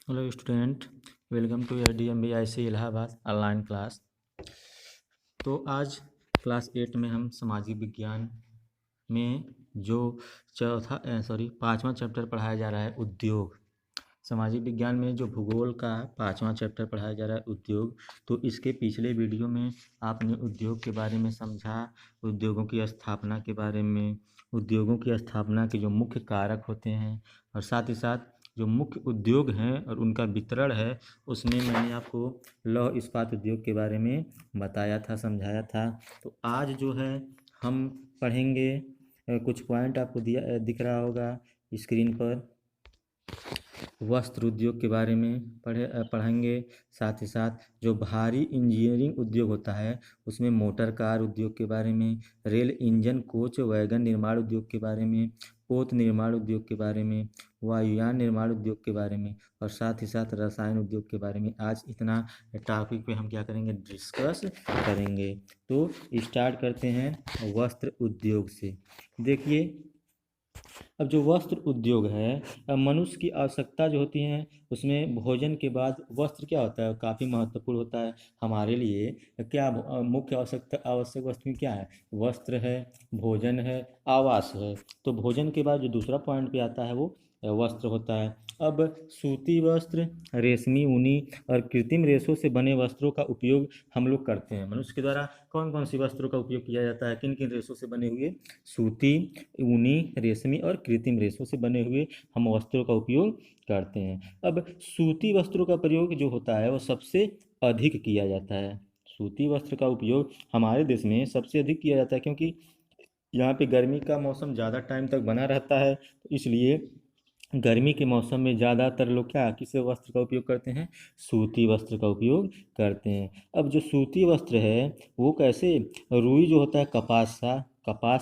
Hello student, welcome to DMBIC Allahabad online class. तो आज class 8 में हम सामाजिक विज्ञान में जो पाँचवा चैप्टर पढ़ाया जा रहा है उद्योग। सामाजिक विज्ञान में जो भूगोल का पाँचवा चैप्टर पढ़ाया जा रहा है उद्योग। तो इसके पिछले वीडियो में आपने उद्योग के बारे में समझा, उद्योगों की स्थापना के बारे में, उद्योगों की स्थापना के जो मुख्य कारक होते हैं और साथ ही साथ जो मुख्य उद्योग हैं और उनका वितरण है, उसमें मैंने आपको लौह इस्पात उद्योग के बारे में बताया था, समझाया था। तो आज जो है हम पढ़ेंगे, कुछ पॉइंट आपको दिख रहा होगा स्क्रीन पर। वस्त्र उद्योग के बारे में पढ़ेंगे। साथ ही साथ जो भारी इंजीनियरिंग उद्योग होता है उसमें मोटर कार उद्योग के बारे में, रेल इंजन कोच वैगन निर्माण उद्योग के बारे में, पोत निर्माण उद्योग के बारे में, वायुयान निर्माण उद्योग के बारे में और साथ ही साथ रसायन उद्योग के बारे में। आज इतना टॉपिक पे हम क्या करेंगे, डिस्कस करेंगे। तो स्टार्ट करते हैं वस्त्र उद्योग से। देखिए, अब जो वस्त्र उद्योग है, मनुष्य की आवश्यकता जो होती है उसमें भोजन के बाद वस्त्र क्या होता है, काफ़ी महत्वपूर्ण होता है हमारे लिए। क्या मुख्य आवश्यक वस्तु क्या है? वस्त्र है, भोजन है, आवास है। तो भोजन के बाद जो दूसरा पॉइंट पे आता है वो वस्त्र होता है। अब सूती वस्त्र, रेशमी, ऊनी और कृत्रिम रेशों से बने वस्त्रों का उपयोग हम लोग करते हैं। मनुष्य के द्वारा कौन कौन सी वस्त्रों का उपयोग किया जाता है, किन किन रेशों से बने हुए? सूती, ऊनी, रेशमी और कृत्रिम रेशों से बने हुए हम वस्त्रों का उपयोग करते हैं। अब सूती वस्त्रों का प्रयोग जो होता है वो सबसे अधिक किया जाता है। सूती वस्त्र का उपयोग हमारे देश में सबसे अधिक किया जाता है, क्योंकि यहाँ पे गर्मी का मौसम ज़्यादा टाइम तक बना रहता है। तो इसलिए गर्मी के मौसम में ज़्यादातर लोग क्या किस वस्त्र का उपयोग करते हैं? सूती वस्त्र का उपयोग करते हैं। अब जो सूती वस्त्र है वो कैसे, रुई जो होता है कपास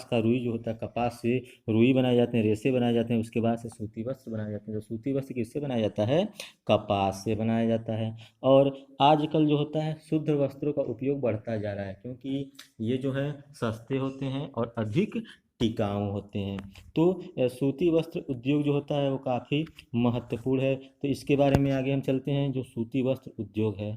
का रुई जो होता है, कपास से रुई बनाए जाते हैं, रेशे बनाए जाते हैं, उसके बाद से सूती वस्त्र बनाए जाते हैं। जो सूती वस्त्र किससे बनाया जाता है? कपास से बनाया जाता है। और आजकल जो होता है शुद्ध वस्त्रों का उपयोग बढ़ता जा रहा है, क्योंकि ये जो है सस्ते होते हैं और अधिक टिकाऊ होते हैं। तो सूती वस्त्र उद्योग जो होता है वो काफ़ी महत्वपूर्ण है। तो इसके बारे में आगे हम चलते हैं। जो सूती वस्त्र उद्योग है,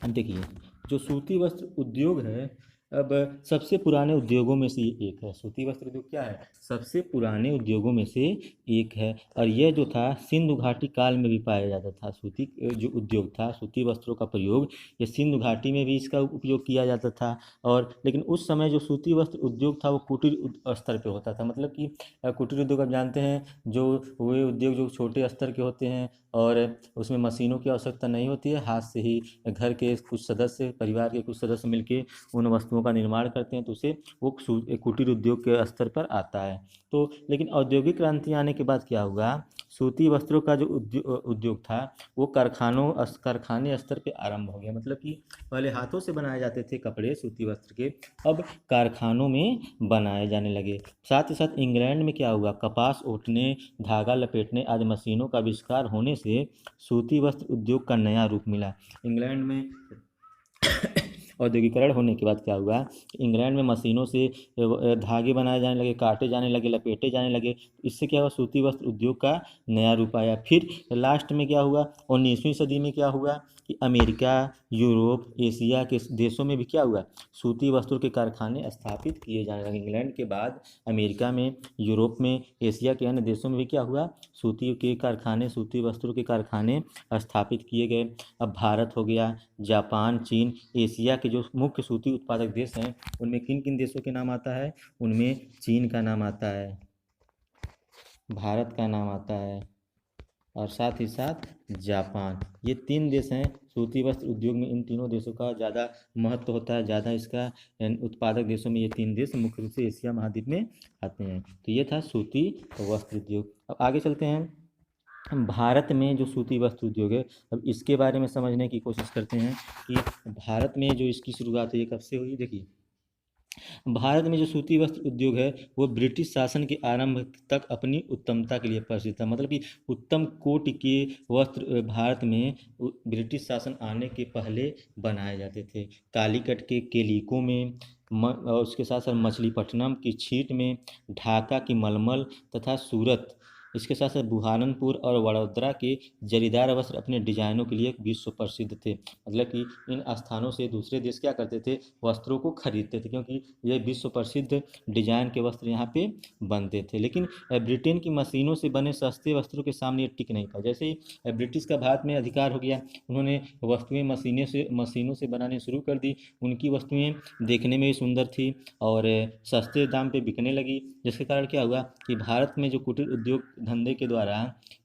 अब देखिए, जो सूती वस्त्र उद्योग है, अब सबसे पुराने उद्योगों में से ये एक है। सूती वस्त्र उद्योग क्या है? सबसे पुराने उद्योगों में से एक है। और यह जो था सिंधु घाटी काल में भी पाया जाता था। सूती जो उद्योग था, सूती वस्त्रों का प्रयोग, ये सिंधु घाटी में भी इसका उपयोग किया जाता था। और लेकिन उस समय जो सूती वस्त्र उद्योग था वो कुटीर स्तर पे होता था। मतलब कि कुटीर उद्योग आप जानते हैं, जो वे उद्योग जो छोटे स्तर के होते हैं और उसमें मशीनों की आवश्यकता नहीं होती है, हाथ से ही घर के कुछ सदस्य, परिवार के कुछ सदस्य मिलके उन वस्तुओं का निर्माण करते हैं। तो उसे वो कुटीर उद्योग के स्तर पर आता है। तो लेकिन औद्योगिक क्रांति आने के बाद क्या हुआ, सूती वस्त्रों का जो उद्योग था वो कारखाने स्तर पे आरंभ हो गया। मतलब कि पहले हाथों से बनाए जाते थे कपड़े सूती वस्त्र के, अब कारखानों में बनाए जाने लगे। साथ ही साथ इंग्लैंड में क्या हुआ, कपास ओटने, धागा लपेटने आदि मशीनों का आविष्कार होने से सूती वस्त्र उद्योग का नया रूप मिला। इंग्लैंड में औद्योगिकरण होने के बाद क्या हुआ, इंग्लैंड में मशीनों से धागे बनाए जाने लगे, काटे जाने लगे, लपेटे जाने लगे। इससे क्या हुआ, सूती वस्त्र उद्योग का नया रूप आया। फिर लास्ट में क्या हुआ, 19वीं सदी में क्या हुआ कि अमेरिका, यूरोप, एशिया के देशों में भी क्या हुआ, सूती वस्त्रों के कारखाने स्थापित किए जाने लगे। इंग्लैंड के बाद अमेरिका में, यूरोप में, एशिया के अन्य देशों में भी क्या हुआ, सूती के कारखाने, सूती वस्त्रों के कारखाने स्थापित किए गए। अब भारत हो गया, जापान, चीन, एशिया के जो मुख्य सूती उत्पादक देश हैं उनमें किन किन देशों के नाम आता है? उनमें चीन का नाम आता है, भारत का नाम आता है और साथ ही साथ जापान। ये 3 देश हैं सूती वस्त्र उद्योग में। इन तीनों देशों का ज़्यादा महत्व होता है, ज़्यादा इसका उत्पादक देशों में ये 3 देश मुख्य रूप से एशिया महाद्वीप में आते हैं। तो ये था सूती वस्त्र उद्योग। अब आगे चलते हैं। भारत में जो सूती वस्त्र उद्योग है, अब इसके बारे में समझने की कोशिश करते हैं कि भारत में जो इसकी शुरुआत है ये कब से हुई। देखिए, भारत में जो सूती वस्त्र उद्योग है वो ब्रिटिश शासन के आरंभ तक अपनी उत्तमता के लिए प्रसिद्ध था। मतलब कि उत्तम कोटि के वस्त्र भारत में ब्रिटिश शासन आने के पहले बनाए जाते थे। कालीकट के केलिको में, और उसके साथ साथ मछलीपट्टनम की छीट में, ढाका की मलमल तथा सूरत इसके साथ साथ बुरहानपुर और वडोदरा के जरीदार वस्त्र अपने डिजाइनों के लिए विश्व प्रसिद्ध थे। मतलब कि इन स्थानों से दूसरे देश क्या करते थे, वस्त्रों को खरीदते थे, क्योंकि ये विश्व प्रसिद्ध डिजाइन के वस्त्र यहाँ पे बनते थे। लेकिन ब्रिटेन की मशीनों से बने सस्ते वस्त्रों के सामने ये टिक नहीं पाए। जैसे ही ब्रिटिश का भारत में अधिकार हो गया, उन्होंने वस्तुएं मशीनों से बनाने शुरू कर दी। उनकी वस्तुएं देखने में भी सुंदर थी और सस्ते दाम पे बिकने लगी, जिसके कारण क्या हुआ कि भारत में जो कुटीर उद्योग धंधे के द्वारा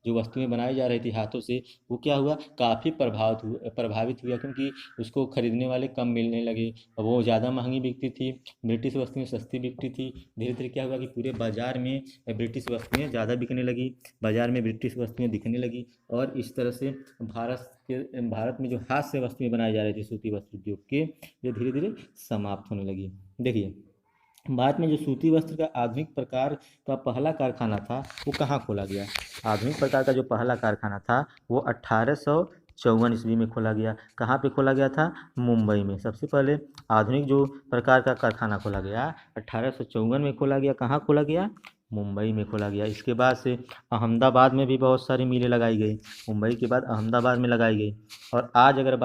जो वस्तुएं बनाई जा रही थी हाथों से, वो क्या हुआ, काफ़ी प्रभावित हुआ, क्योंकि उसको खरीदने वाले कम मिलने लगे। वो ज़्यादा महंगी बिकती थी, ब्रिटिश वस्तुएं सस्ती बिकती थी। धीरे धीरे क्या हुआ कि पूरे बाजार में ब्रिटिश वस्तुएं ज़्यादा बिकने लगी, बाजार में ब्रिटिश वस्तुएं दिखने लगी, और इस तरह से भारत में जो हाथ से वस्तुएं बनाई जा रही थी सूती वस्त्र उद्योग के, ये धीरे धीरे समाप्त होने लगी। देखिए, भारत में जो सूती वस्त्र का आधुनिक प्रकार का पहला कारखाना था, वो कहाँ खोला गया। आधुनिक प्रकार का जो पहला कारखाना था वो 1854 ईस्वी में खोला गया। कहाँ पे खोला गया था, मुंबई में। सबसे पहले आधुनिक जो प्रकार का कारखाना खोला गया 1854 में खोला गया। कहाँ खोला गया, मुंबई में खोला गया। इसके बाद से अहमदाबाद में भी बहुत सारी मिलें लगाई गई, मुंबई के बाद अहमदाबाद में लगाई गई। और आज अगर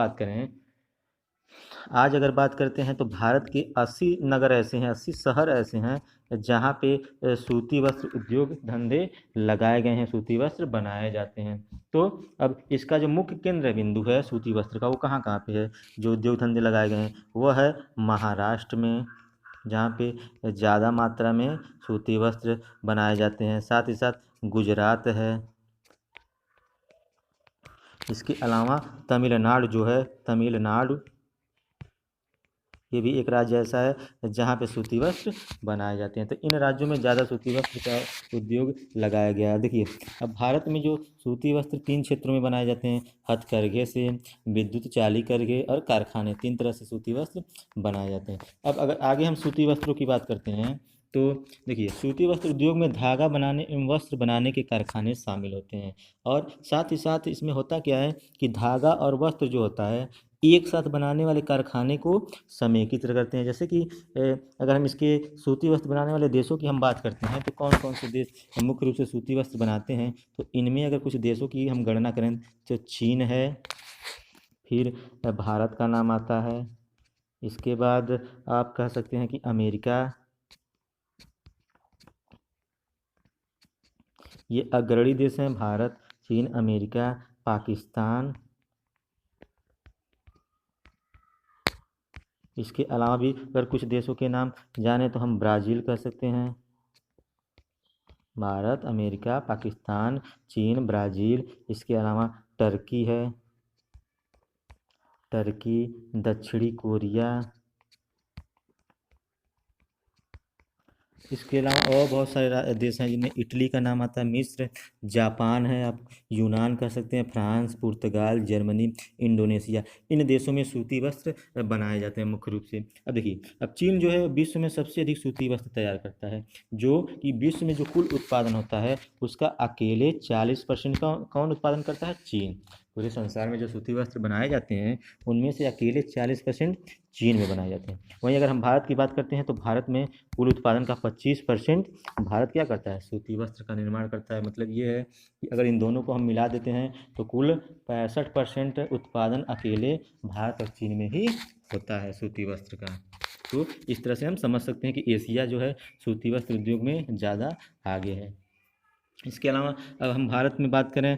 बात करते हैं तो भारत के 80 नगर ऐसे हैं, 80 शहर ऐसे हैं जहाँ पे सूती वस्त्र उद्योग धंधे लगाए गए हैं, सूती वस्त्र बनाए जाते हैं। तो अब इसका जो मुख्य केंद्र बिंदु है सूती वस्त्र का, वो कहाँ कहाँ पे है, जो उद्योग धंधे लगाए गए हैं, वो है महाराष्ट्र में, जहाँ पे ज़्यादा मात्रा में सूती वस्त्र बनाए जाते हैं। साथ ही साथ गुजरात है। इसके अलावा तमिलनाडु जो है, तमिलनाडु ये भी एक राज्य ऐसा है जहाँ पे सूती वस्त्र बनाए जाते हैं। तो इन राज्यों में ज़्यादा सूती वस्त्र का उद्योग लगाया गया है। देखिए, अब भारत में जो सूती वस्त्र 3 क्षेत्रों में बनाए जाते हैं, हथकरघे से, विद्युत चालीकरघे और कारखाने, 3 तरह से सूती वस्त्र बनाए जाते हैं। अब अगर आगे हम सूती वस्त्रों की बात करते हैं तो देखिए, सूती वस्त्र उद्योग में धागा बनाने एवं वस्त्र बनाने के कारखाने शामिल होते हैं। और साथ ही साथ इसमें होता क्या है कि धागा और वस्त्र जो होता है एक साथ बनाने वाले कारखाने को समेकित करते हैं। जैसे कि अगर हम इसके सूती वस्त्र बनाने वाले देशों की हम बात करते हैं तो कौन कौन से देश मुख्य रूप से सूती वस्त्र बनाते हैं, तो इनमें अगर कुछ देशों की हम गणना करें तो चीन है, फिर भारत का नाम आता है, इसके बाद आप कह सकते हैं कि अमेरिका, ये अग्रणी देश हैं, भारत, चीन, अमेरिका, पाकिस्तान। इसके अलावा भी अगर कुछ देशों के नाम जाने तो हम ब्राज़ील कह सकते हैं। भारत, अमेरिका, पाकिस्तान, चीन, ब्राज़ील। इसके अलावा टर्की है, टर्की, दक्षिणी कोरिया। इसके अलावा और बहुत सारे देश हैं जिनमें इटली का नाम आता है, मिस्र, जापान है, आप यूनान कह सकते हैं, फ्रांस, पुर्तगाल, जर्मनी, इंडोनेशिया। इन देशों में सूती वस्त्र बनाए जाते हैं मुख्य रूप से। अब देखिए, अब चीन जो है विश्व में सबसे अधिक सूती वस्त्र तैयार करता है, जो कि विश्व में जो कुल उत्पादन होता है उसका अकेले 40% का कौन उत्पादन करता है, चीन। पूरे संसार में जो सूती वस्त्र बनाए जाते हैं उनमें से अकेले 40% चीन में बनाए जाते हैं। वहीं अगर हम भारत की बात करते हैं तो भारत में कुल उत्पादन का 25% भारत क्या करता है, सूती वस्त्र का निर्माण करता है। मतलब ये है कि अगर इन दोनों को हम मिला देते हैं तो कुल 65% उत्पादन अकेले भारत और चीन में ही होता है सूती वस्त्र का। तो इस तरह से हम समझ सकते हैं कि एशिया जो है सूती वस्त्र उद्योग में ज़्यादा आगे है। इसके अलावा अब हम भारत में बात करें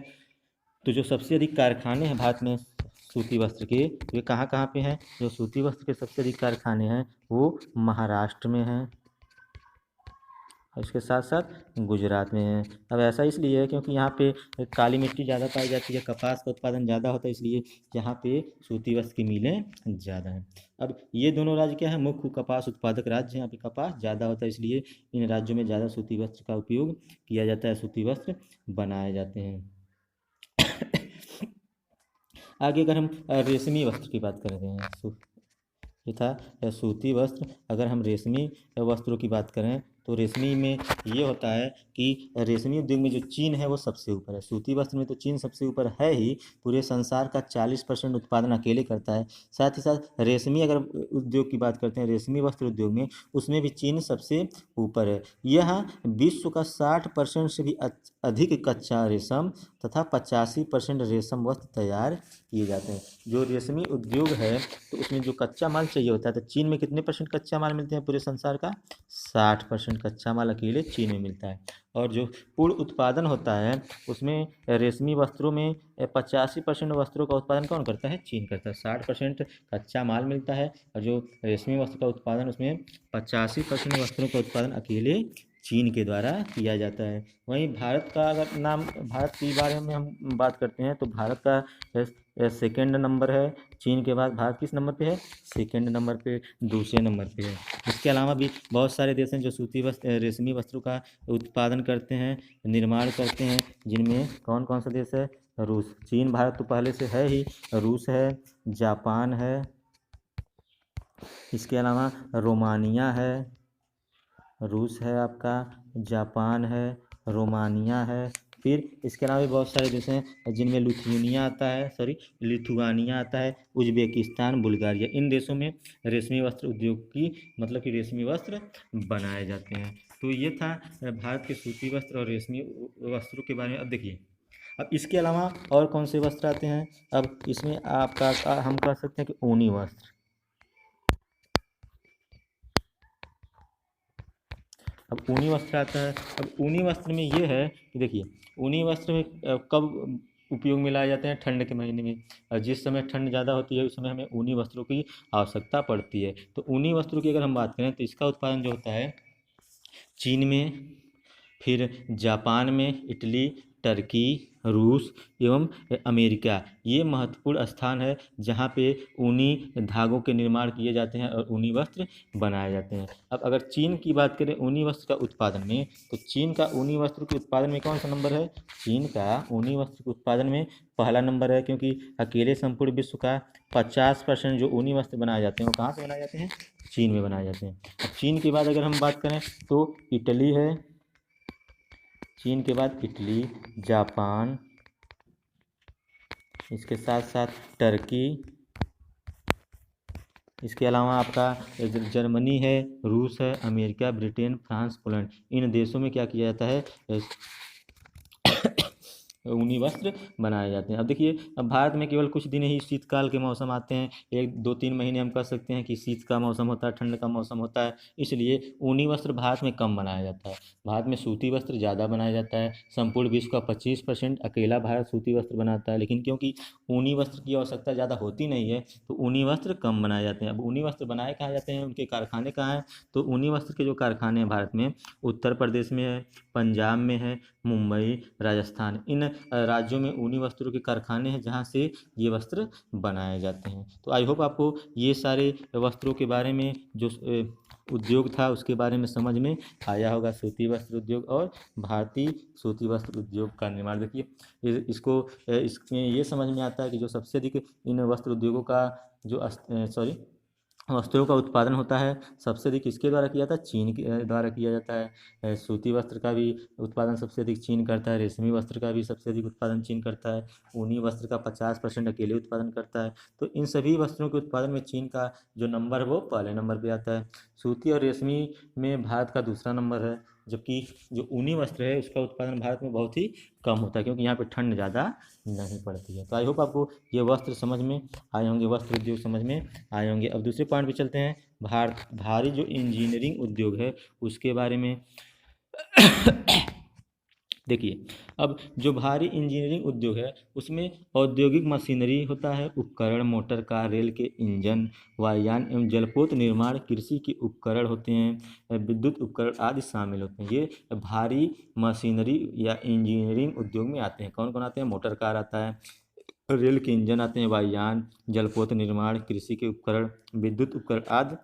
तो जो सबसे अधिक कारखाने हैं भारत में सूती वस्त्र के, वे कहाँ कहाँ पे हैं, जो सूती वस्त्र के सबसे अधिक कारखाने हैं वो महाराष्ट्र में हैं और इसके साथ साथ गुजरात में हैं। अब ऐसा इसलिए है क्योंकि यहाँ पे काली मिट्टी ज़्यादा पाई जाती है, कपास का उत्पादन ज़्यादा होता है, इसलिए यहाँ पे सूती वस्त्र की मिलें ज़्यादा हैं। अब ये दोनों राज्य क्या है, मुख्य कपास उत्पादक राज्य हैं, यहाँ पे कपास ज़्यादा होता है, इसलिए इन राज्यों में ज़्यादा सूती वस्त्र का उपयोग किया जाता है, सूती वस्त्र बनाए जाते हैं। आगे अगर हम रेशमी वस्त्र की बात करते हैं, ये था सूती वस्त्र। अगर हम रेशमी वस्त्रों की बात करें तो रेशमी में ये होता है कि रेशमी उद्योग में जो चीन है वो सबसे ऊपर है। सूती वस्त्र में तो चीन सबसे ऊपर है ही, पूरे संसार का 40% उत्पादन अकेले करता है। साथ ही साथ रेशमी अगर उद्योग की बात करते हैं, रेशमी वस्त्र उद्योग में, उसमें भी चीन सबसे ऊपर है। यह विश्व का 60% से भी अधिक कच्चा रेशम तथा 85% रेशम वस्त्र तैयार किए जाते हैं। जो रेशमी उद्योग है तो उसमें जो कच्चा माल चाहिए होता है, तो चीन में कितने % कच्चा माल मिलते हैं पूरे संसार का? 60% कच्चा माल अकेले चीन में मिलता है। और जो पूर्ण उत्पादन होता है उसमें रेशमी वस्त्रों में 85% वस्त्रों का उत्पादन कौन करता है? चीन करता है। 60% कच्चा माल मिलता है और जो रेशमी वस्त्र का उत्पादन उसमें 85% वस्त्रों का उत्पादन अकेले चीन के द्वारा किया जाता है। वहीं भारत का अगर भारत के बारे में हम बात करते हैं तो भारत का सेकेंड नंबर है। चीन के बाद भारत किस नंबर पे है? सेकेंड नंबर पे, दूसरे नंबर पे है। इसके अलावा भी बहुत सारे देश हैं जो सूती वस्त्र रेशमी वस्त्रों का उत्पादन करते हैं, निर्माण करते हैं, जिनमें कौन कौन सा देश है? रूस। चीन भारत तो पहले से है ही, रूस है, जापान है, इसके अलावा रोमानिया है, रूस है आपका, जापान है, रोमानिया है। फिर इसके अलावा भी बहुत सारे देश हैं जिनमें लिथुआनिया आता है, उज्बेकिस्तान, बुल्गारिया। इन देशों में रेशमी वस्त्र उद्योग की मतलब कि रेशमी वस्त्र बनाए जाते हैं। तो ये था भारत के सूती वस्त्र और रेशमी वस्त्रों के बारे में। अब देखिए, अब इसके अलावा और कौन से वस्त्र आते हैं? अब इसमें आपका हम कह सकते हैं कि ऊनी वस्त्र। अब ऊनी वस्त्र आता है। अब ऊनी वस्त्र में ये है कि देखिए, ऊनी वस्त्र में कब उपयोग में लाए जाते हैं? ठंड के महीने में। और जिस समय ठंड ज़्यादा होती है उस समय हमें ऊनी वस्त्रों की आवश्यकता पड़ती है। तो ऊनी वस्त्रों की अगर हम बात करें तो इसका उत्पादन जो होता है चीन में, फिर जापान में, इटली, टर्की, रूस एवं अमेरिका, ये महत्वपूर्ण स्थान है जहाँ पे ऊनी धागों के निर्माण किए जाते हैं और ऊनी वस्त्र बनाए जाते हैं। अब अगर चीन की बात करें ऊनी वस्त्र का उत्पादन में, तो चीन का ऊनी वस्त्र के उत्पादन में कौन सा नंबर है? चीन का ऊनी वस्त्र के उत्पादन में पहला नंबर है, क्योंकि अकेले संपूर्ण विश्व का 50% जो ऊनी वस्त्र बनाए जाते हैं वो कहाँ से बनाए जाते हैं? चीन में बनाए जाते हैं। अब चीन के बाद अगर हम बात करें तो इटली है, चीन के बाद इटली, जापान, इसके साथ साथ टर्की, इसके अलावा आपका जर्मनी है, रूस है, अमेरिका, ब्रिटेन, फ्रांस, पोलैंड। इन देशों में क्या किया जाता है? ऊनी वस्त्र बनाए जाते हैं। अब देखिए, अब भारत में केवल कुछ दिन ही शीतकाल के मौसम आते हैं, 1-2-3 महीने हम कह सकते हैं कि शीत का मौसम होता है, ठंड का मौसम होता है, इसलिए ऊनी वस्त्र भारत में कम बनाया जाता है। भारत में सूती वस्त्र ज़्यादा बनाया जाता है। संपूर्ण विश्व का 25% अकेला भारत सूती वस्त्र बनाता है, लेकिन क्योंकि ऊनी वस्त्र की आवश्यकता ज़्यादा होती नहीं है तो ऊनी वस्त्र कम बनाए जाते हैं। अब ऊनी वस्त्र बनाए कहाँ जाते हैं, उनके कारखाने कहाँ हैं? तो ऊनी वस्त्र के जो कारखाने हैं भारत में, उत्तर प्रदेश में है, पंजाब में है, मुंबई, राजस्थान, इन राज्यों में ऊनी वस्त्रों के कारखाने हैं जहाँ से ये वस्त्र बनाए जाते हैं। तो आई होप आपको ये सारे वस्त्रों के बारे में जो उद्योग था उसके बारे में समझ में आया होगा। सूती वस्त्र उद्योग और भारतीय सूती वस्त्र उद्योग का निर्माण। देखिए इसमें ये समझ में आता है कि जो सबसे अधिक इन वस्त्र उद्योगों का वस्त्रों का उत्पादन होता है सबसे अधिक किसके द्वारा किया जाता है? चीन के द्वारा किया जाता है। सूती वस्त्र का भी उत्पादन सबसे अधिक चीन करता है, रेशमी वस्त्र का भी सबसे अधिक उत्पादन चीन करता है, ऊनी वस्त्र का 50% अकेले उत्पादन करता है। तो इन सभी वस्त्रों के उत्पादन में चीन का जो नंबर है वो पहले नंबर पर आता है। सूती और रेशमी में भारत का दूसरा नंबर है, जबकि जो ऊनी वस्त्र है उसका उत्पादन भारत में बहुत ही कम होता है, क्योंकि यहाँ पे ठंड ज़्यादा नहीं पड़ती है। तो आई होप आपको ये वस्त्र समझ में आए होंगे, वस्त्र उद्योग समझ में आए होंगे। अब दूसरे पॉइंट पे चलते हैं, भारी जो इंजीनियरिंग उद्योग है उसके बारे में। देखिए, अब जो भारी इंजीनियरिंग उद्योग है उसमें औद्योगिक मशीनरी होता है, उपकरण, मोटर कार, रेल के इंजन, वायुयान एवं जलपोत निर्माण, कृषि के उपकरण होते हैं, विद्युत उपकरण आदि शामिल होते हैं। ये भारी मशीनरी या इंजीनियरिंग उद्योग में आते हैं। कौन कौन आते हैं? मोटर कार आता है, रेल के इंजन आते हैं, वायुयान, जलपोत निर्माण, कृषि के उपकरण, विद्युत उपकरण आदि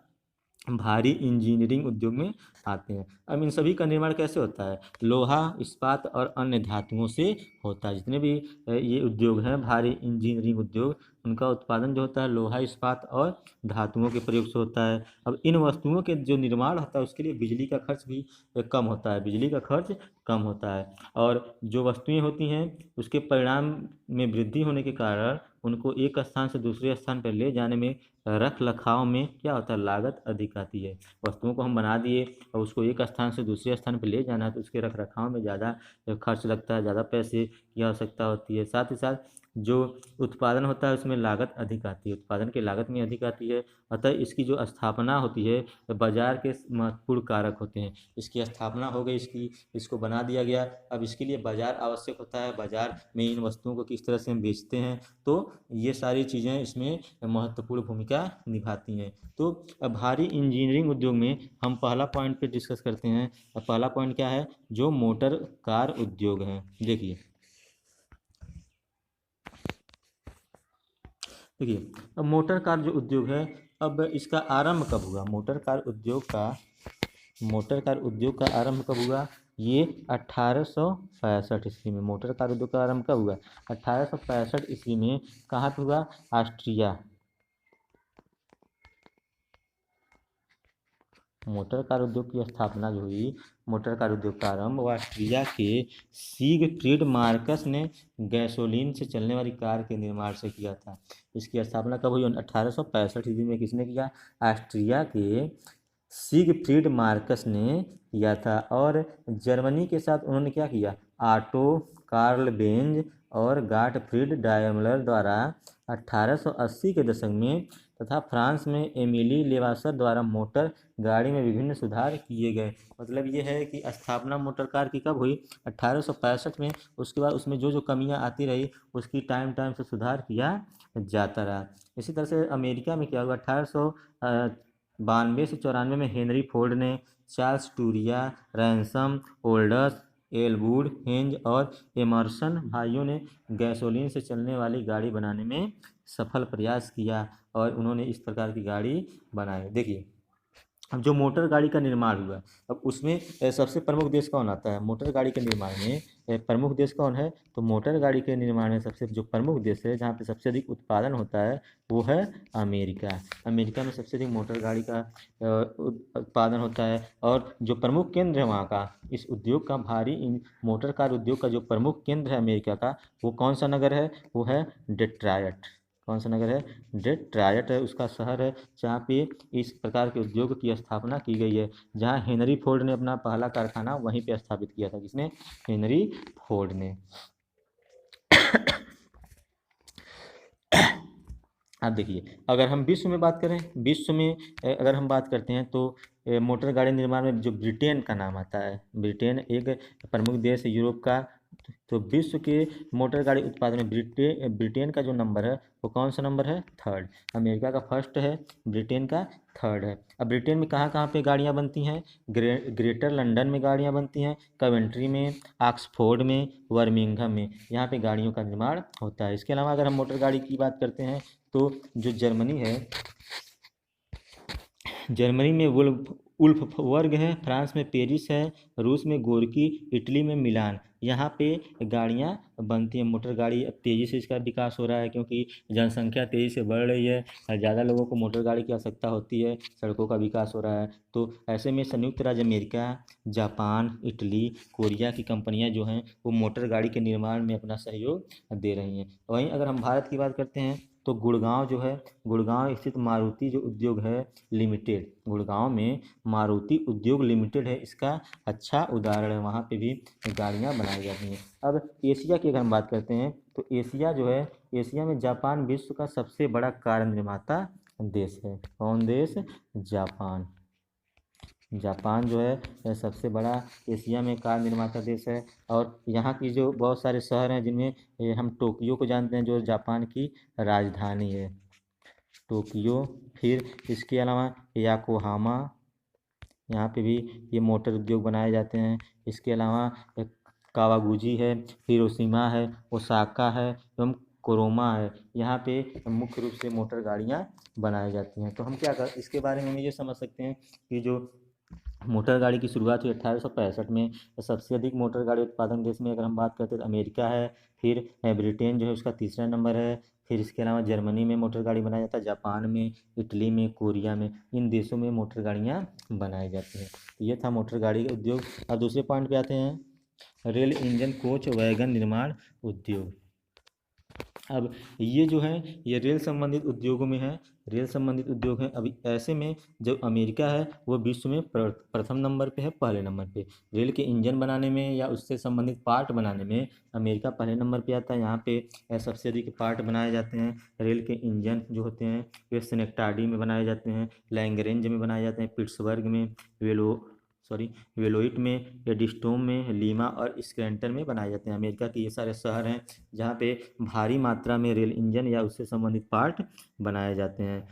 भारी इंजीनियरिंग उद्योग में आते हैं। अब इन सभी का निर्माण कैसे होता है? लोहा, इस्पात और अन्य धातुओं से होता है। जितने भी ये उद्योग हैं भारी इंजीनियरिंग उद्योग, उनका उत्पादन जो होता है लोहा, इस्पात और धातुओं के प्रयोग से होता है। अब इन वस्तुओं के जो निर्माण होता है उसके लिए बिजली का खर्च भी कम होता है, बिजली का खर्च कम होता है। और जो वस्तुएं होती हैं उसके परिणाम में वृद्धि होने के कारण उनको एक स्थान से दूसरे स्थान पर ले जाने में, रख रखाव में क्या होता है, लागत अधिक आती है। वस्तुओं को हम बना दिए और उसको एक स्थान से दूसरे स्थान पर ले जाना है तो उसके रख रखाव में ज़्यादा खर्च लगता है, ज़्यादा पैसे की आवश्यकता होती है। साथ ही साथ जो उत्पादन होता है उसमें लागत अधिक आती है, उत्पादन की लागत में अधिक आती है। अतः इसकी जो स्थापना होती है बाजार के महत्वपूर्ण कारक होते हैं। इसकी स्थापना हो गई, इसको बना दिया गया। अब इसके लिए बाजार आवश्यक होता है, बाजार में इन वस्तुओं को किस तरह से हम बेचते हैं, तो ये सारी चीज़ें इसमें महत्वपूर्ण भूमिका निभाती हैं। तो भारी इंजीनियरिंग उद्योग में हम पहला पॉइंट पे डिस्कस करते हैं। पहला पॉइंट क्या है, जो मोटर कार उद्योग है। देखिए अब मोटर कार जो उद्योग है, अब इसका आरंभ कब हुआ, मोटर कार उद्योग का आरंभ कब हुआ, ये 1865 ईस्वी में मोटर कार उद्योग का आरंभ कब हुआ, 1865 ईस्वी में। कहाँ पे हुआ, ऑस्ट्रिया। मोटर कार उद्योग की स्थापना जो हुई, मोटर कार उद्योग का आरंभ ऑस्ट्रिया के सिगफ्रीड मार्कस ने गैसोलीन से चलने वाली कार के निर्माण से किया था। इसकी स्थापना कब हुई, 1865 ईस्वी में। किसने किया, ऑस्ट्रिया के सिगफ्रीड मार्कस ने किया था। और जर्मनी के साथ उन्होंने क्या किया, ऑटो कार्ल बेंज और गाटफ्रीड डायमलर द्वारा 1880 के दशक में तथा फ्रांस में एमिली लेवासर द्वारा मोटर गाड़ी में विभिन्न सुधार किए गए। मतलब ये है कि स्थापना मोटर कार की कब हुई, 1865 में। उसके बाद उसमें जो जो कमियां आती रही उसकी टाइम टाइम से सुधार किया जाता रहा। इसी तरह से अमेरिका में क्या हुआ, 1892 से 94 में हेनरी फोर्ड ने चार्ल्स टूरिया, रैनसम, ओल्डस, एलवुड, हेंज और एमर्सन भाइयों ने गैसोलीन से चलने वाली गाड़ी बनाने में सफल प्रयास किया और उन्होंने इस प्रकार की गाड़ी बनाई। देखिए अब जो मोटर गाड़ी का निर्माण हुआ, अब उसमें सबसे प्रमुख देश कौन आता है, मोटर गाड़ी के निर्माण में प्रमुख देश कौन है, तो मोटर गाड़ी के निर्माण में सबसे जो प्रमुख देश है जहाँ पे सबसे अधिक उत्पादन होता है वो है अमेरिका। अमेरिका में सबसे अधिक मोटर गाड़ी का उत्पादन होता है। और जो प्रमुख केंद्र है वहाँ का, इस उद्योग का मोटर कार उद्योग का जो प्रमुख केंद्र है अमेरिका का, वो कौन सा नगर है, वो है डेट्रायट। कौन सा नगर है, डेट्रायट है उसका शहर है, जहाँ पे इस प्रकार के उद्योग की स्थापना की गई है। जहाँ हेनरी फोर्ड ने अपना पहला कारखाना वहीं पे स्थापित किया था। किसने, हेनरी फोर्ड ने। अब देखिए अगर हम विश्व में बात करें, विश्व में अगर हम बात करते हैं तो मोटर गाड़ी निर्माण में जो ब्रिटेन का नाम आता है, ब्रिटेन एक प्रमुख देश है यूरोप का। तो विश्व के मोटर गाड़ी उत्पादन में ब्रिटेन का जो नंबर है वो कौन सा नंबर है, थर्ड। अमेरिका का फर्स्ट है, ब्रिटेन का थर्ड है। अब ब्रिटेन में कहाँ कहाँ पे गाड़ियाँ बनती हैं, ग्रेटर लंदन में गाड़ियाँ बनती हैं, कवेंट्री में, ऑक्सफोर्ड में, बर्मिंघम में, यहाँ पे गाड़ियों का निर्माण होता है। इसके अलावा अगर हम मोटर गाड़ी की बात करते हैं तो जो जर्मनी है, जर्मनी में वुल्फवर्ग है, फ्रांस में पेरिस है, रूस में गोर्की, इटली में मिलान, यहाँ पे गाड़ियाँ बनती हैं। मोटर गाड़ी अब तेज़ी से इसका विकास हो रहा है क्योंकि जनसंख्या तेज़ी से बढ़ रही है, ज़्यादा लोगों को मोटर गाड़ी की आवश्यकता होती है, सड़कों का विकास हो रहा है। तो ऐसे में संयुक्त राज्य अमेरिका, जापान, इटली, कोरिया की कंपनियां जो हैं वो मोटर गाड़ी के निर्माण में अपना सहयोग दे रही हैं। वहीं अगर हम भारत की बात करते हैं तो गुड़गांव जो है, गुड़गांव स्थित मारुति जो उद्योग है लिमिटेड, गुड़गांव में मारुति उद्योग लिमिटेड है, इसका अच्छा उदाहरण है। वहाँ पे भी गाड़ियाँ बनाई जाती हैं। अब एशिया की अगर हम बात करते हैं तो एशिया जो है, एशिया में जापान विश्व का सबसे बड़ा कार निर्माता देश है। कौन देश, जापान। जापान जो है सबसे बड़ा एशिया में कार निर्माता देश है। और यहाँ की जो बहुत सारे शहर हैं जिनमें हम टोक्यो को जानते हैं जो जापान की राजधानी है, टोक्यो। फिर इसके अलावा याकोहामा, यहाँ पे भी ये मोटर उद्योग बनाए जाते हैं। इसके अलावा एक कावागुची है, हिरोशिमा है, ओसाका है एवं कोरोमा है, यहाँ पे मुख्य रूप से मोटर गाड़ियाँ बनाई जाती हैं। तो हम क्या कर इसके बारे में ये समझ सकते हैं कि जो मोटर गाड़ी की शुरुआत हुई 1865 में। सबसे अधिक मोटर गाड़ी उत्पादन देश में अगर हम बात करते हैं तो अमेरिका है, फिर ब्रिटेन जो है उसका तीसरा नंबर है, फिर इसके अलावा जर्मनी में मोटर गाड़ी बनाया जाता है, जापान में, इटली में, कोरिया में, इन देशों में मोटर गाड़ियाँ बनाई जाती हैं। तो ये था मोटर गाड़ी का उद्योग। अब दूसरे पॉइंट पे आते हैं, रेल इंजन कोच वैगन निर्माण उद्योग। अब ये जो है ये रेल संबंधित उद्योगों में है, रेल संबंधित उद्योग है। अभी ऐसे में जो अमेरिका है वो विश्व में प्रथम नंबर पे है, पहले नंबर पे। रेल के इंजन बनाने में या उससे संबंधित पार्ट बनाने में अमेरिका पहले नंबर पे आता है। यहाँ पे सबसे अधिक पार्ट बनाए जाते हैं। रेल के इंजन जो होते हैं ये स्नेक्टाडी में बनाए जाते हैं, लैंगरेंज में बनाए जाते हैं, पिट्सबर्ग में, वेलोइट में, एडिस्टोम में, लीमा और स्क्रैटन में बनाए जाते हैं। अमेरिका के ये सारे शहर हैं जहाँ पे भारी मात्रा में रेल इंजन या उससे संबंधित पार्ट बनाए जाते हैं।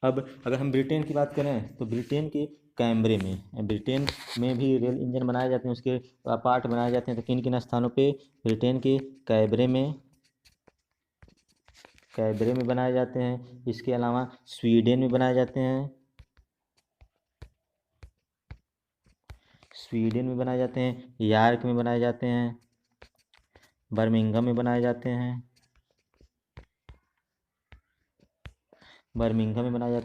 अब अगर हम ब्रिटेन की बात करें तो ब्रिटेन के कैमरे में, ब्रिटेन में भी रेल इंजन बनाए जाते हैं, उसके पार्ट बनाए जाते हैं। तो किन किन स्थानों पे? ब्रिटेन के कैमरे में बनाए जाते हैं। इसके अलावा स्वीडन में बनाए जाते हैं, यॉर्क में बनाए जाते हैं, बर्मिंघम में बनाए जाते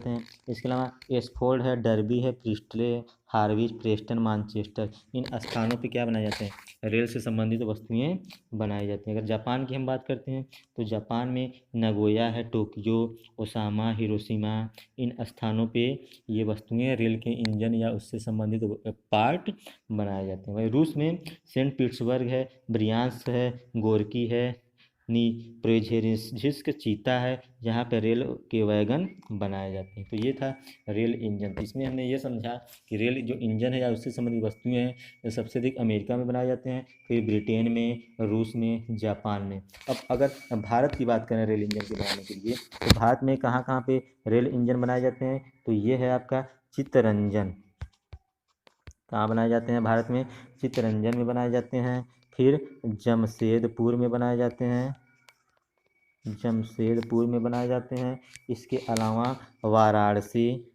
हैं, इसके अलावा एसफोर्ड है, डर्बी है, प्रिस्टले, हार्विच, प्रेस्टन, मानचेस्टर, इन स्थानों पे क्या बनाए जाते हैं? रेल से संबंधित वस्तुएं बनाई जाती हैं। अगर जापान की हम बात करते हैं तो जापान में नगोया है, टोक्यो, ओसामा, हिरोशिमा, इन स्थानों पे ये वस्तुएं रेल के इंजन या उससे संबंधित पार्ट बनाए जाते हैं। वही रूस में सेंट पीटर्सबर्ग है, ब्रियांस्क है, गोर्की है, प्रेझेरिस्क चीता है, जहाँ पर रेल के वैगन बनाए जाते हैं। तो ये था रेल इंजन। तो इसमें हमने ये समझा कि रेल जो इंजन है या उससे संबंधित वस्तुएं हैं तो सबसे अधिक अमेरिका में बनाए जाते हैं, फिर ब्रिटेन में, रूस में, जापान में। अब अगर भारत की बात करें रेल इंजन के बनाने के लिए तो भारत में कहाँ कहाँ पे रेल इंजन बनाए जाते हैं? तो ये है आपका चित्तरंजन। कहाँ बनाए जाते हैं भारत में? चित्तरंजन में बनाए जाते हैं। फिर जमशेदपुर में बनाए जाते हैं, इसके अलावा वाराणसी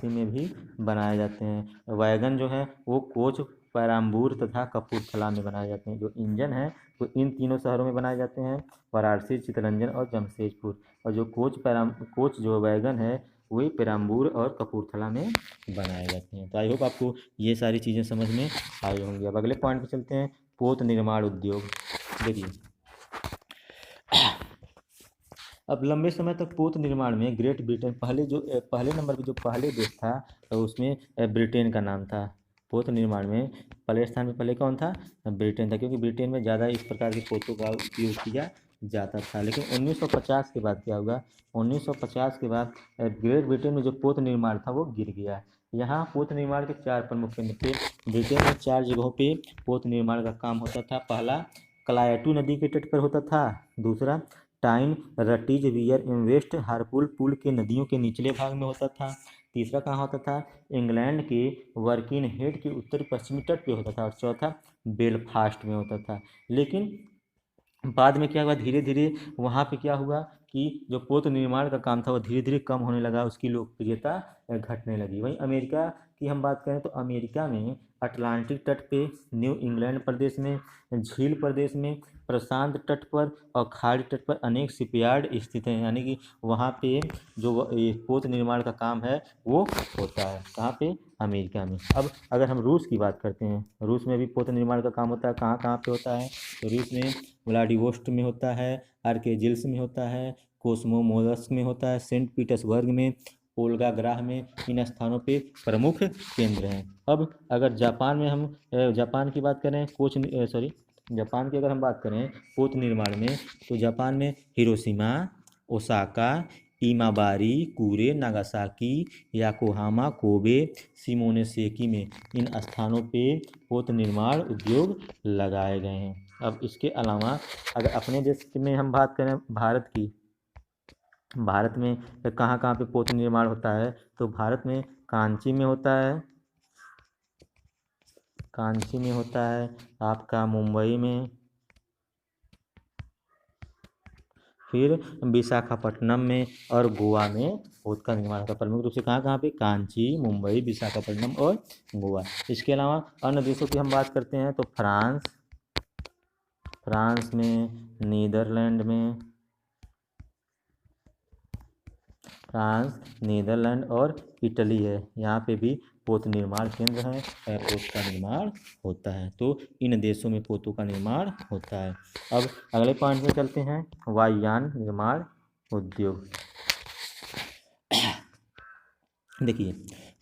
में भी बनाए जाते हैं। वैगन जो है वो कोच, पेराम्बूर तथा कपूरथला में बनाए जाते हैं। जो इंजन है वो इन तीनों शहरों में बनाए जाते हैं, वाराणसी, चित्तरंजन और जमशेदपुर। और जो कोच जो वैगन है वही पेराम्बूर और कपूरथला में बनाए जाते हैं। तो आई होप आपको ये सारी चीज़ें समझ में आई होंगी। अब अगले पॉइंट पे चलते हैं, पोत निर्माण उद्योग। देखिए अब लंबे समय तक पोत निर्माण में ग्रेट ब्रिटेन पहले नंबर पे जो पहले देश था तो उसमें ब्रिटेन का नाम था। पोत निर्माण में पहले स्थान पे पहले कौन था? ब्रिटेन था, क्योंकि ब्रिटेन में ज़्यादा इस प्रकार के पोतों का उपयोग किया जाता था। लेकिन 1950 के बाद क्या होगा? 1950 के बाद ग्रेट ब्रिटेन में जो पोत निर्माण था वो गिर गया। यहाँ पोत निर्माण के 4 प्रमुख केंद्र थे। ब्रिटेन में 4 जगहों पे पोत निर्माण का काम होता था। पहला क्लायटू नदी के तट पर होता था, दूसरा टाइन, रटीज, वियर, वेस्ट हार्पुल पुल के नदियों के निचले भाग में होता था, तीसरा कहाँ होता था? इंग्लैंड के वर्किन हेड के उत्तर पश्चिमी तट पे होता था, और चौथा बेलफास्ट में होता था। लेकिन बाद में क्या हुआ? धीरे धीरे वहाँ पे क्या हुआ कि जो पोत निर्माण का काम था वो धीरे धीरे कम होने लगा, उसकी लोकप्रियता घटने लगी। वहीं अमेरिका की हम बात करें तो अमेरिका में अटलांटिक तट पे, न्यू इंग्लैंड प्रदेश में, झील प्रदेश में, प्रशांत तट पर और खाड़ी तट पर अनेक शिपयार्ड स्थित हैं। यानी कि वहाँ पे जो पोत निर्माण का काम है वो होता है। कहाँ पे? अमेरिका में। अब अगर हम रूस की बात करते हैं, रूस में भी पोत निर्माण का काम होता है। कहाँ कहाँ पे होता है? तो रूस में व्लादिवोस्टोक में होता है, आर्केजिल्स में होता है, कोस्मोमोल्स्क में होता है, सेंट पीटर्सबर्ग में, ओल्गाग्राह में, इन स्थानों पे प्रमुख केंद्र हैं। अब अगर जापान की बात करें जापान की अगर हम बात करें पोत निर्माण में तो जापान में Hiroshima, Osaka, Imabari, Kure, Nagasaki, Yokohama, Kobe, Shimonoseki में इन स्थानों पे पोत निर्माण उद्योग लगाए गए हैं। अब इसके अलावा अगर अपने देश में हम बात करें भारत की, भारत में कहाँ कहाँ पे पोत निर्माण होता है? तो भारत में कांची में होता है, आपका मुंबई में, फिर विशाखापट्टनम में और गोवा में पोत का निर्माण होता है। प्रमुख रूप से कहाँ कहाँ पे? कांची, मुंबई, विशाखापट्टनम और गोवा। इसके अलावा अन्य देशों की हम बात करते हैं तो फ्रांस, फ्रांस में, नीदरलैंड में, फ्रांस, नीदरलैंड और इटली है, यहाँ पे भी पोत निर्माण केंद्र है, पोत का निर्माण होता है। तो इन देशों में पोतों का निर्माण होता है। अब अगले पॉइंट में चलते हैं, वायुयान निर्माण उद्योग। देखिए,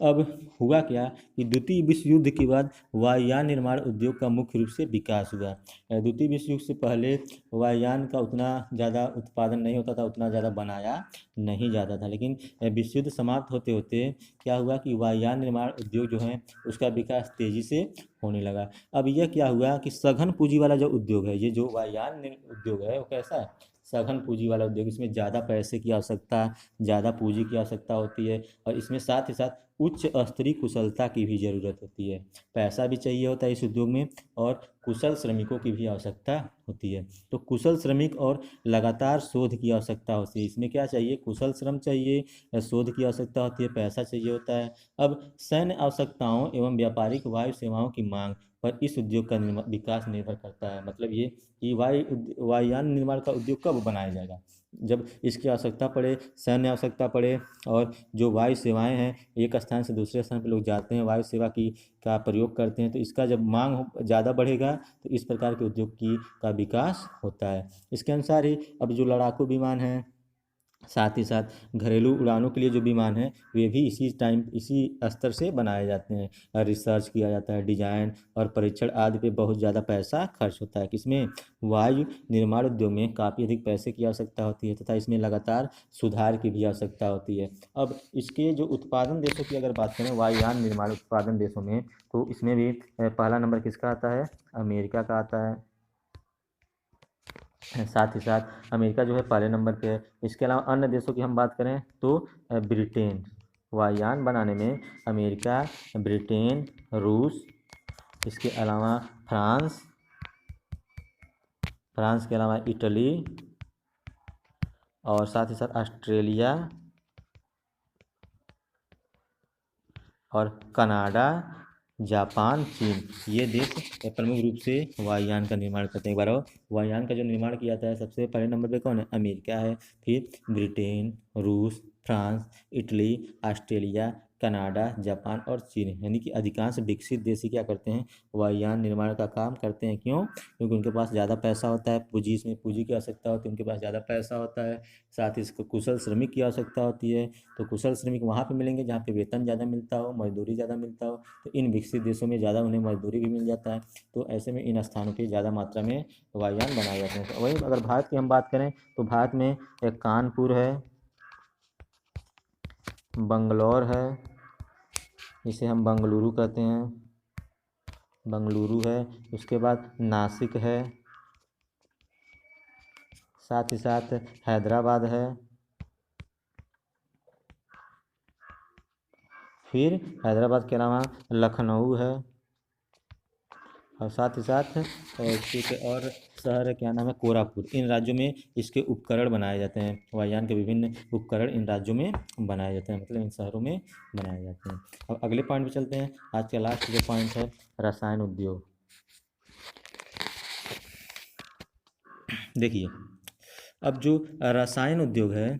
अब हुआ क्या कि द्वितीय विश्व युद्ध के बाद वायुयान निर्माण उद्योग का मुख्य रूप से विकास हुआ। द्वितीय विश्व युद्ध से पहले वायुयान का उतना ज़्यादा उत्पादन नहीं होता था, उतना ज़्यादा बनाया नहीं जाता था, लेकिन विश्व युद्ध समाप्त होते होते क्या हुआ कि वायुयान निर्माण उद्योग जो है उसका विकास तेज़ी से होने लगा। अब यह क्या हुआ कि सघन पूंजी वाला जो उद्योग है, ये जो वायुयान उद्योग है वो कैसा है, सघन पूंजी वाला उद्योग। इसमें ज़्यादा पैसे की आवश्यकता, ज़्यादा पूंजी की आवश्यकता होती है, और इसमें साथ ही साथ उच्च स्तरीय कुशलता की भी ज़रूरत होती है। पैसा भी चाहिए होता है इस उद्योग में, और कुशल श्रमिकों की भी आवश्यकता होती है। तो कुशल श्रमिक और लगातार शोध की आवश्यकता होती है। इसमें क्या चाहिए, कुशल श्रम चाहिए, शोध की आवश्यकता होती है, पैसा चाहिए होता है। अब सैन्य आवश्यकताओं एवं व्यापारिक वायु सेवाओं की मांग पर इस उद्योग का विकास निर्भर करता है। मतलब ये कि वायुयान निर्माण का उद्योग कब बनाया जाएगा, जब इसकी आवश्यकता पड़े, सैन्य आवश्यकता पड़े, और जो वायु सेवाएं हैं, एक स्थान से दूसरे स्थान पर लोग जाते हैं, वायु सेवा की का प्रयोग करते हैं, तो इसका जब मांग ज़्यादा बढ़ेगा तो इस प्रकार के उद्योग का विकास होता है। इसके अनुसार ही अब जो लड़ाकू विमान हैं, साथ ही साथ घरेलू उड़ानों के लिए जो विमान हैं, वे भी इसी स्तर से बनाए जाते हैं। रिसर्च किया जाता है, डिजाइन और परीक्षण आदि पे बहुत ज़्यादा पैसा खर्च होता है। किसमें, वायु निर्माण उद्योग में काफ़ी अधिक पैसे की आवश्यकता होती है, तथा इसमें लगातार सुधार की भी आवश्यकता होती है। अब इसके जो उत्पादन देशों की अगर बात करें, वायुयान निर्माण उत्पादन देशों में, तो इसमें भी पहला नंबर किसका आता है, अमेरिका का आता है। साथ ही साथ अमेरिका जो है पहले नंबर पे है। इसके अलावा अन्य देशों की हम बात करें तो ब्रिटेन, वायुयान बनाने में अमेरिका, ब्रिटेन, रूस, इसके अलावा फ्रांस, फ्रांस के अलावा इटली, और साथ ही साथ ऑस्ट्रेलिया और कनाडा, जापान, चीन, ये देश प्रमुख रूप से वायुयान का निर्माण करते हैं। एक बार और, वायुयान का जो निर्माण किया जाता है सबसे पहले नंबर पे कौन है, अमेरिका है, फिर ब्रिटेन, रूस, France, Italy, Australia, Canada, Japan और चीन, यानी कि अधिकांश विकसित देश ही क्या करते हैं, वायुयान निर्माण का काम करते हैं। क्यों, क्योंकि उनके पास ज़्यादा पैसा होता है, पूंजी, इसमें पूंजी की आवश्यकता होती है, उनके पास ज़्यादा पैसा होता है, साथ ही इसको कुशल श्रमिक की आवश्यकता होती है। तो कुशल श्रमिक वहाँ पे मिलेंगे जहाँ पे वेतन ज़्यादा मिलता हो, मजदूरी ज़्यादा मिलता हो, तो इन विकसित देशों में ज़्यादा उन्हें मजदूरी भी मिल जाता है। तो ऐसे में इन स्थानों पे ज़्यादा मात्रा में वायुयान बनाए जाते हैं। तो वहीं अगर भारत की हम बात करें तो भारत में एक कानपुर है, बंगलौर है, इसे हम बंगलुरु कहते हैं, बंगलुरु है, उसके बाद नासिक है, साथ ही साथ हैदराबाद है, फिर हैदराबाद के अलावा लखनऊ है, और साथ ही साथ एक और शहर है, क्या नाम है, कोरापुट। इन राज्यों में इसके उपकरण बनाए जाते हैं, वायुयान के विभिन्न उपकरण इन राज्यों में बनाए जाते हैं, मतलब इन शहरों में बनाए जाते हैं। अब अगले पॉइंट पे चलते हैं। आज का लास्ट जो पॉइंट है, रसायन उद्योग। देखिए, अब जो रसायन उद्योग है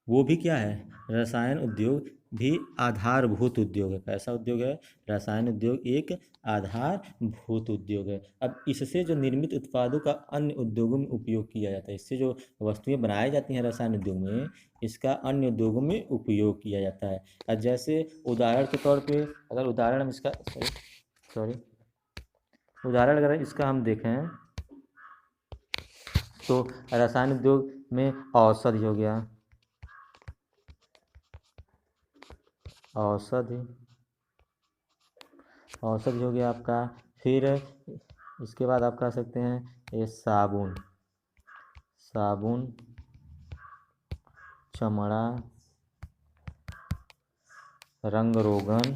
वो भी क्या है, रसायन उद्योग भी आधारभूत उद्योग है। कैसा उद्योग है, रसायन उद्योग एक आधारभूत उद्योग है। अब इससे जो निर्मित उत्पादों का अन्य उद्योगों में उपयोग किया जाता है, इससे जो वस्तुएं बनाई जाती हैं रसायन उद्योग में, इसका अन्य उद्योगों में उपयोग किया जाता है। अब जैसे उदाहरण के तौर पे, अगर उदाहरण हम इसका सॉरी उदाहरण अगर इसका हम देखें तो रसायन उद्योग में औषधि हो गया, औषधि हो गया आपका। फिर इसके बाद आप कह सकते हैं ये साबुन, चमड़ा, रंग रोगन,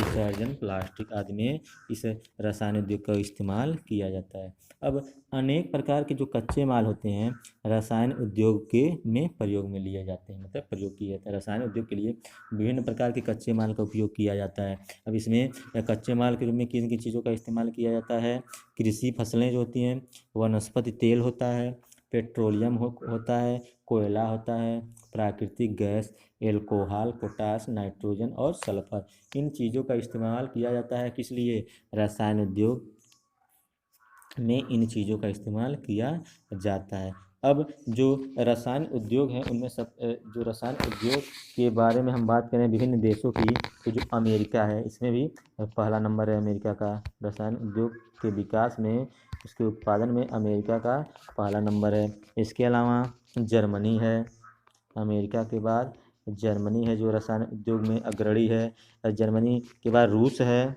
डिटर्जेंट, प्लास्टिक आदि में इस रसायन उद्योग का इस्तेमाल किया जाता है। अब अनेक प्रकार के जो कच्चे माल होते हैं रसायन उद्योग के में प्रयोग में लिए जाते हैं, मतलब प्रयोग किया जाता है। रसायन उद्योग के लिए विभिन्न प्रकार के कच्चे माल का उपयोग किया जाता है। अब इसमें कच्चे माल के रूप में किन किन चीज़ों का इस्तेमाल किया जाता है? कृषि फसलें जो होती हैं, वनस्पति तेल होता है, पेट्रोलियम होता है, कोयला होता है, प्राकृतिक गैस, एल्कोहल, पोटाश, नाइट्रोजन और सल्फर, इन चीज़ों का इस्तेमाल किया जाता है। किस लिए? रसायन उद्योग में इन चीज़ों का इस्तेमाल किया जाता है। अब जो रसायन उद्योग हैं उनमें जो रसायन उद्योग के बारे में हम बात करें विभिन्न देशों की, तो जो अमेरिका है इसमें भी पहला नंबर है अमेरिका का। रसायन उद्योग के विकास में, उसके उत्पादन में अमेरिका का पहला नंबर है। इसके अलावा जर्मनी है, अमेरिका के बाद जर्मनी है जो रसायन उद्योग में अग्रणी है। जर्मनी के बाद रूस है,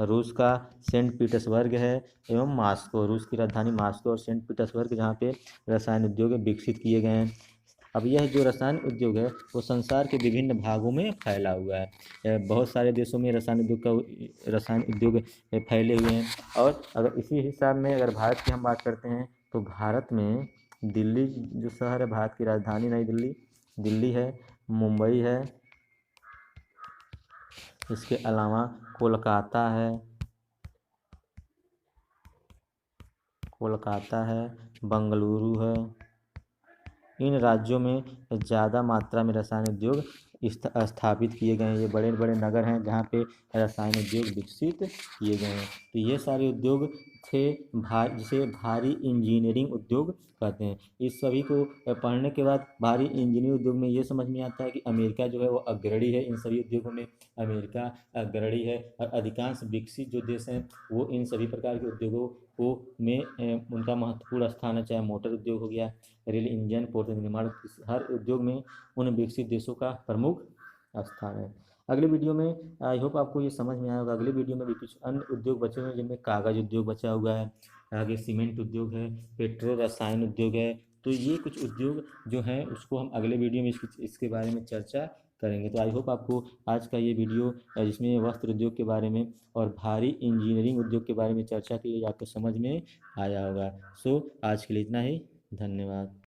रूस का सेंट पीटर्सबर्ग है, एवं मास्को, रूस की राजधानी मास्को और सेंट पीटर्सबर्ग जहाँ पे रसायन उद्योग विकसित किए गए हैं। अब यह जो रसायन उद्योग है वो संसार के विभिन्न भागों में फैला हुआ है। बहुत सारे देशों में रसायन उद्योग फैले हुए हैं। और अगर इसी हिसाब में अगर भारत की हम बात करते हैं तो भारत में दिल्ली जो शहर है, भारत की राजधानी नई दिल्ली, दिल्ली है, मुंबई है, इसके अलावा कोलकाता है, बेंगलुरु है। इन राज्यों में ज़्यादा मात्रा में रसायन उद्योग स्थापित किए गए हैं। ये बड़े बड़े नगर हैं जहाँ पे रसायन उद्योग विकसित किए गए हैं। तो ये सारे उद्योग थे जिसे भारी इंजीनियरिंग उद्योग कहते हैं। इस सभी को पढ़ने के बाद भारी इंजीनियरिंग उद्योग में ये समझ में आता है कि अमेरिका जो है वो अग्रणी है इन सभी उद्योगों में। अमेरिका अग्रणी है और अधिकांश विकसित जो देश हैं वो इन सभी प्रकार के उद्योगों को में उनका महत्वपूर्ण स्थान है। चाहे मोटर उद्योग हो गया, रेल इंजन, पोर्ट निर्माण, हर उद्योग में उन विकसित देशों का प्रमुख स्थान है। अगले वीडियो में आई होप आपको ये समझ में आया होगा। अगले वीडियो में भी कुछ अन्य उद्योग बचे हुए हैं जिनमें कागज उद्योग बचा हुआ है, आगे सीमेंट उद्योग है, पेट्रो रसायन उद्योग है। तो ये कुछ उद्योग जो हैं उसको हम अगले वीडियो में इसके बारे में चर्चा करेंगे। तो आई होप आपको आज का ये वीडियो जिसमें वस्त्र उद्योग के बारे में और भारी इंजीनियरिंग उद्योग के बारे में चर्चा की आपको समझ में आया होगा। सो आज के लिए इतना ही, धन्यवाद।